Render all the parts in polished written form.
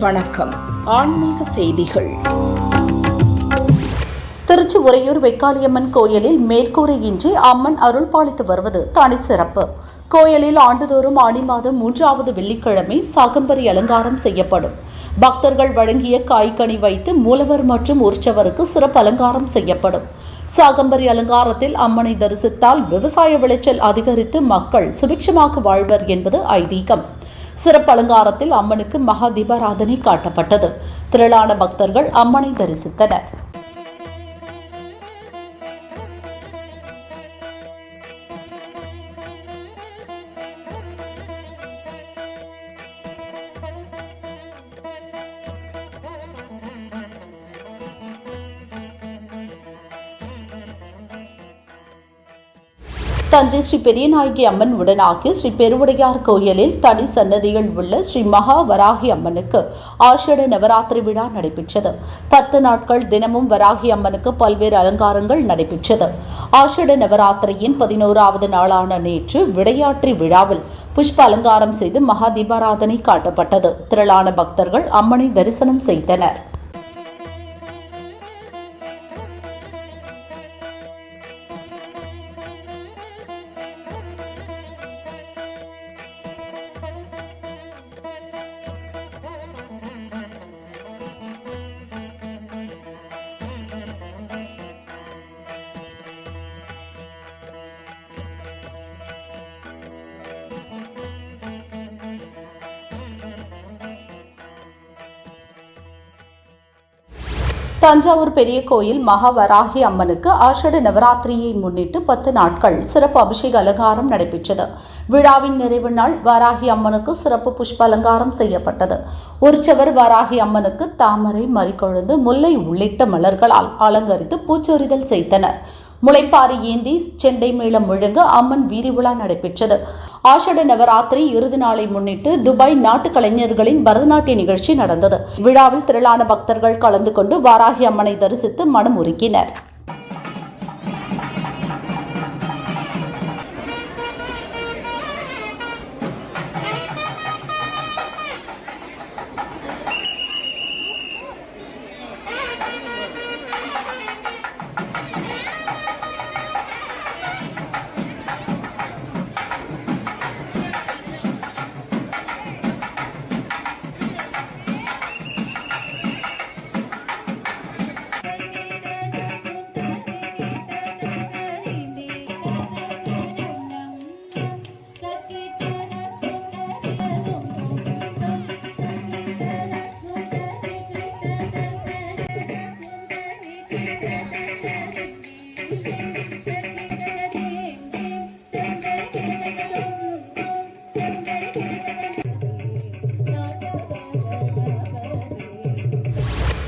வணக்கம். ஆன்மீக செய்திகள். திருச்சி உறையூர் வெக்காளியம்மன் கோயிலில் மேற்கூரையின்றி அம்மன் அருள் பாலித்து வருவது தனி சிறப்பு. கோயிலில் ஆண்டுதோறும் ஆடி மாதம் 3வது வெள்ளிக்கிழமை சாகம்பரி அலங்காரம் செய்யப்படும். பக்தர்கள் வழங்கிய காய்கனி வைத்து மூலவர் மற்றும் உற்சவருக்கு சிறப்பு அலங்காரம் செய்யப்படும். சாகம்பரி அலங்காரத்தில் அம்மனை தரிசித்தால் விவசாய விளைச்சல் அதிகரித்து மக்கள் சுபிட்சமாக வாழ்வர் என்பது ஐதீகம். சிறப்பு அலங்காரத்தில் அம்மனுக்கு மகா தீபாராதனை காட்டப்பட்டது. திரளான பக்தர்கள் அம்மனை தரிசித்தனர். தஞ்சை ஸ்ரீ பெரியநாயகி அம்மன் உடனாகி ஸ்ரீ பெருவுடையார் கோயிலில் தனி சன்னதியில் உள்ள ஸ்ரீ மகா வராகி அம்மனுக்கு ஆஷாட நவராத்திரி விழா நடைபெற்றது. 10 நாட்கள் தினமும் வராகி அம்மனுக்கு பல்வேறு அலங்காரங்கள் நடைபெற்றது. ஆஷாட நவராத்திரியின் 11வது நாளான நேற்று விடையாற்றி விழாவில் புஷ்ப அலங்காரம் செய்து மகா தீபாராதனை காட்டப்பட்டது. திரளான பக்தர்கள் அம்மனை தரிசனம் செய்தனர். தஞ்சாவூர் பெரிய கோயில் மகாவராகி அம்மனுக்கு ஆஷாட நவராத்திரியை முன்னிட்டு 10 நாட்கள் சிறப்பு அபிஷேக அலங்காரம் நடைபெற்றது. விழாவின் நிறைவு நாள் வராகி அம்மனுக்கு சிறப்பு புஷ்ப அலங்காரம் செய்யப்பட்டது. உற்சவர் வராகி அம்மனுக்கு தாமரை, மறிக்கொழுந்து, முல்லை உள்ளிட்ட மலர்களால் அலங்கரித்து பூச்சொரிதல் செய்தனர். முளைப்பாரி ஏந்தி செண்டை மேளம் முழங்க அம்மன் வீதி உலா நடைபெற்றது. ஆஷாட நவராத்திரி இறுதி நாளை முன்னிட்டு துபாய் நாட்டு கலைஞர்களின் பரதநாட்டிய நிகழ்ச்சி நடந்தது. விழாவில் திரளான பக்தர்கள் கலந்து கொண்டு வாராகி அம்மனை தரிசித்து மனம் உருக்கினர்.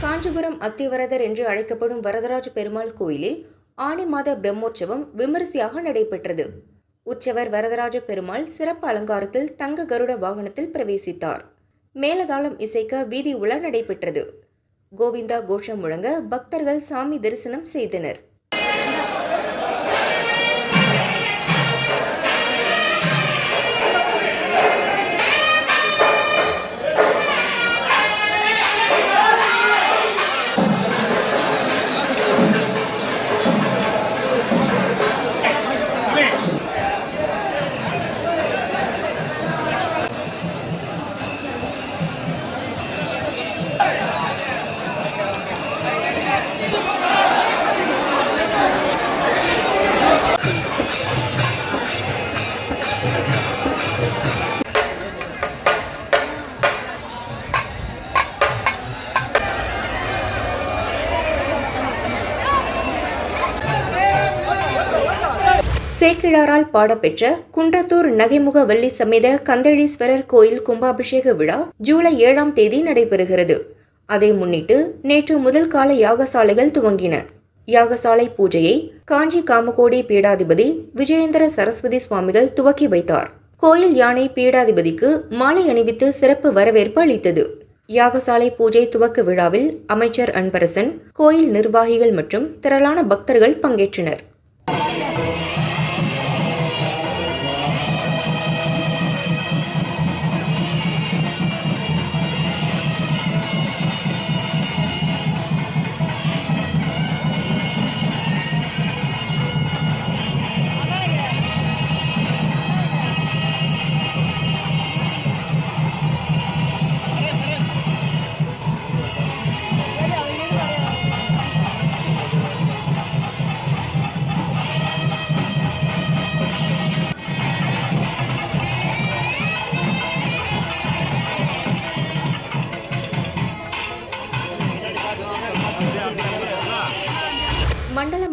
காஞ்சிபுரம் அத்திவரதர் என்று அழைக்கப்படும் வரதராஜ பெருமாள் கோயிலில் ஆனி மாத பிரம்மோற்சவம் விமரிசையாக நடைபெற்றது. உற்சவர் வரதராஜ பெருமாள் சிறப்பு அலங்காரத்தில் தங்க கருட வாகனத்தில் பிரவேசித்தார். மேலதாளம் இசைக்க வீதி உலா நடைபெற்றது. கோவிந்தா கோஷம் முழங்க பக்தர்கள் சாமி தரிசனம் செய்தனர். சேக்கிழாரால் பாடப்பெற்ற குன்றத்தூர் நகைமுக வள்ளி சமேத கந்தளீஸ்வரர் கோயில் கும்பாபிஷேக விழா ஜூலை 7ஆம் தேதி நடைபெறுகிறது. அதை முன்னிட்டு நேற்று முதல் கால யாகசாலைகள் துவங்கின. யாகசாலை பூஜையை காஞ்சி காமகோடி பீடாதிபதி விஜயேந்திர சரஸ்வதி சுவாமிகள் துவக்கி வைத்தார். கோயில் யானை பீடாதிபதிக்கு மாலை அணிவித்து சிறப்பு வரவேற்பு அளித்தது. யாகசாலை பூஜை துவக்க விழாவில் அமைச்சர் அன்பரசன், கோயில் நிர்வாகிகள் மற்றும் திரளான பக்தர்கள் பங்கேற்றனர்.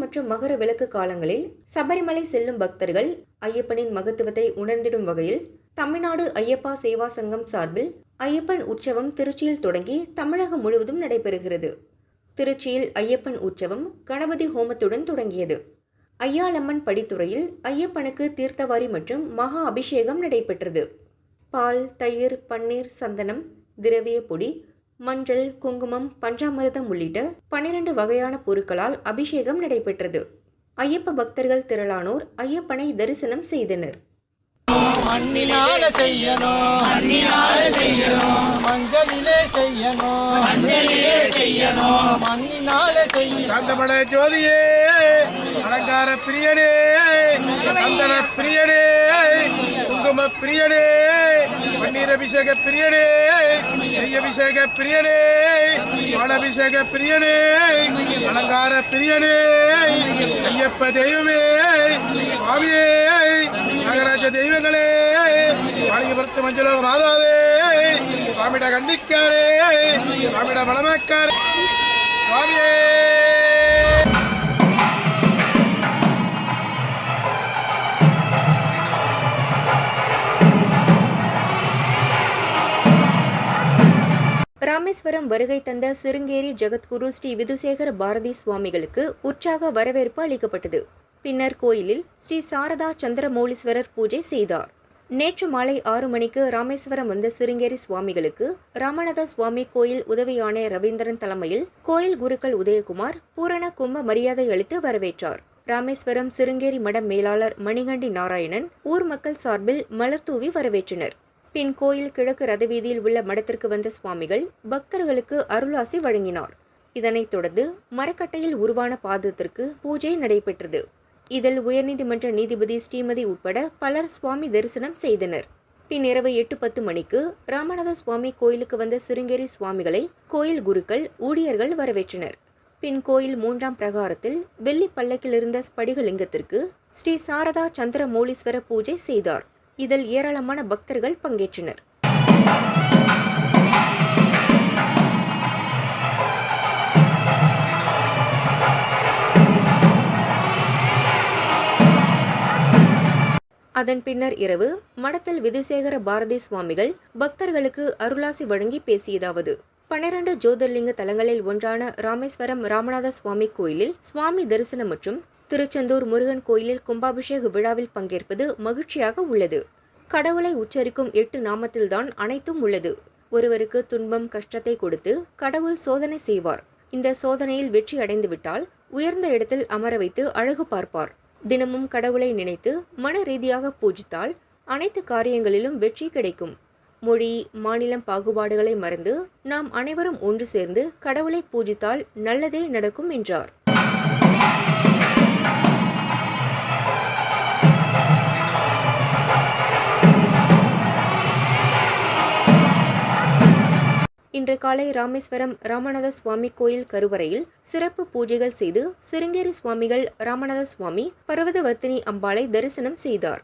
மற்றும் மகர விளக்கு காலங்களில் சபரிமலை செல்லும் பக்தர்கள் ஐயப்பனின் மகத்துவத்தை உணர்ந்திடும் வகையில் தமிழ்நாடு ஐயப்பா சேவா சங்கம் சார்பில் ஐயப்பன் உற்சவம் திருச்சியில் தொடங்கி தமிழகம் முழுவதும் நடைபெறுகிறது. திருச்சியில் ஐயப்பன் உற்சவம் கணபதி ஹோமத்துடன் தொடங்கியது. ஐயாளம்மன் படித்துறையில் ஐயப்பனுக்கு தீர்த்தவாரி மற்றும் மகா அபிஷேகம் நடைபெற்றது. பால், தயிர், பன்னீர், சந்தனம், திரவிய பொடி, மஞ்சள், குங்குமம், பஞ்சாமிர்தம் உள்ளிட்ட 12 வகையான பொருட்களால் அபிஷேகம் நடைபெற்றது. ஐயப்ப பக்தர்கள் திரளானோர் ஐயப்பனை தரிசனம் செய்தனர். மண்ணினால செய்யணும் மஞ்சளிலே செய்யணும் மண்ணினால செய்யணும். காந்தமலை ஜோதியே, அலங்கார பிரியனே, சந்தன பிரியனே, குங்கும பிரியனே, பன்னீர் அபிஷேக பிரியனே, நெய் அபிஷேக பிரியனே, பாலபிஷேக பிரியனே, அலங்கார பிரியனே, ஐயப்ப தெய்வமே, சுவாமியே, நாகராஜ தெய்வங்களே, வாணிகபுரத்து மஞ்சளோ மாதாவே, சுவாமிட கண்டிக்காரே, சுவாமிட பலமக்காரே, சுவாமியே. ராமேஸ்வரம் வருகை தந்த சிருங்கேரி ஜெகத்குரு ஸ்ரீ விதுசேகர பாரதி சுவாமிகளுக்கு உற்சாக வரவேற்பு அளிக்கப்பட்டது. பின்னர் கோயிலில் ஸ்ரீ சாரதா சந்திரமௌலீஸ்வரர் பூஜை செய்தார். நேற்று மாலை 6 மணிக்கு ராமேஸ்வரம் வந்த சிருங்கேரி சுவாமிகளுக்கு ராமநாத சுவாமி கோயில் உதவி ஆணையர் ரவீந்திரன் தலைமையில் கோயில் குருக்கள் உதயகுமார் பூரண கும்ப மரியாதை அளித்து வரவேற்றார். ராமேஸ்வரம் சிருங்கேரி மடம் மேலாளர் மணிகண்டி நாராயணன் ஊர் மக்கள் சார்பில் மலர் தூவி வரவேற்றனர். பின் கோயில் கிழக்கு ரதவீதியில் உள்ள மடத்திற்கு வந்த சுவாமிகள் பக்தர்களுக்கு அருளாசி வழங்கினார். இதனைத் தொடர்ந்து மரக்கட்டையில் உருவான பாதத்திற்கு பூஜை நடைபெற்றது. இதில் உயர்நீதிமன்ற நீதிபதி ஸ்ரீமதி உட்பட பலர் சுவாமி தரிசனம் செய்தனர். பின் இரவு 8:10 மணிக்கு ராமநாத சுவாமி கோயிலுக்கு வந்த சிருங்கேரி சுவாமிகளை கோயில் குருக்கள் ஊழியர்கள் வரவேற்றனர். பின் கோயில் 3ஆம் பிரகாரத்தில் வெள்ளி பல்லக்கில் இருந்த ஸ்படிகலிங்கத்திற்கு ஸ்ரீ சாரதா சந்திரமௌலீஸ்வர பூஜை செய்தார். இதில் ஏராளமான பக்தர்கள் பங்கேற்றனர். அதன் பின்னர் இரவு மடத்தில் விதுசேகர பாரதி சுவாமிகள் பக்தர்களுக்கு அருளாசி வழங்கி பேசியதாவது: 12 ஜோதிர்லிங்க தலங்களில் ஒன்றான ராமேஸ்வரம் ராமநாத சுவாமி கோயிலில் சுவாமி தரிசனம் மற்றும் திருச்செந்தூர் முருகன் கோயிலில் கும்பாபிஷேக விழாவில் பங்கேற்பது மகிழ்ச்சியாக உள்ளது. கடவுளை உச்சரிக்கும் 8 நாமத்தில்தான் அனைத்தும் உள்ளது. ஒருவருக்கு துன்பம் கஷ்டத்தை கொடுத்து கடவுள் சோதனை செய்வார். இந்த சோதனையில் வெற்றி அடைந்துவிட்டால் உயர்ந்த இடத்தில் அமர வைத்து அழகு பார்ப்பார். தினமும் கடவுளை நினைத்து மன ரீதியாக பூஜித்தால் அனைத்து காரியங்களிலும் வெற்றி கிடைக்கும். மொழி, மாநிலம் பாகுபாடுகளை மறந்து நாம் அனைவரும் ஒன்று சேர்ந்து கடவுளை பூஜித்தால் நல்லதே நடக்கும் என்றார். இன்று காலை ராமேஸ்வரம் ராமநாத சுவாமி கோயில் கருவறையில் சிறப்பு பூஜைகள் செய்து சிருங்கேரி சுவாமிகள் ராமநாத சுவாமி பர்வதவர்த்தினி அம்பாளை தரிசனம் செய்தார்.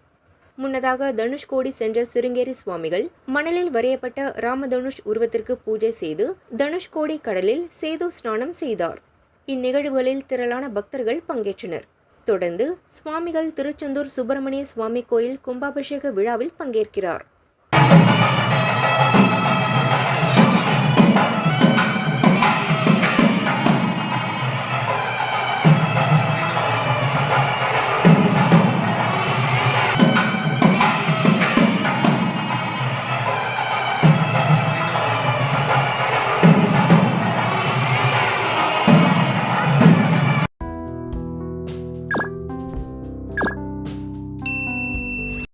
முன்னதாக தனுஷ்கோடி சென்ற சிருங்கேரி சுவாமிகள் மணலில் வரையப்பட்ட ராமதனுஷ் உருவத்திற்கு பூஜை செய்து தனுஷ்கோடி கடலில் சேது ஸ்நானம் செய்தார். இந்நிகழ்வுகளில் திரளான பக்தர்கள் பங்கேற்றனர். தொடர்ந்து சுவாமிகள் திருச்செந்தூர் சுப்பிரமணிய சுவாமி கோயில் கும்பாபிஷேக விழாவில் பங்கேற்கிறார்.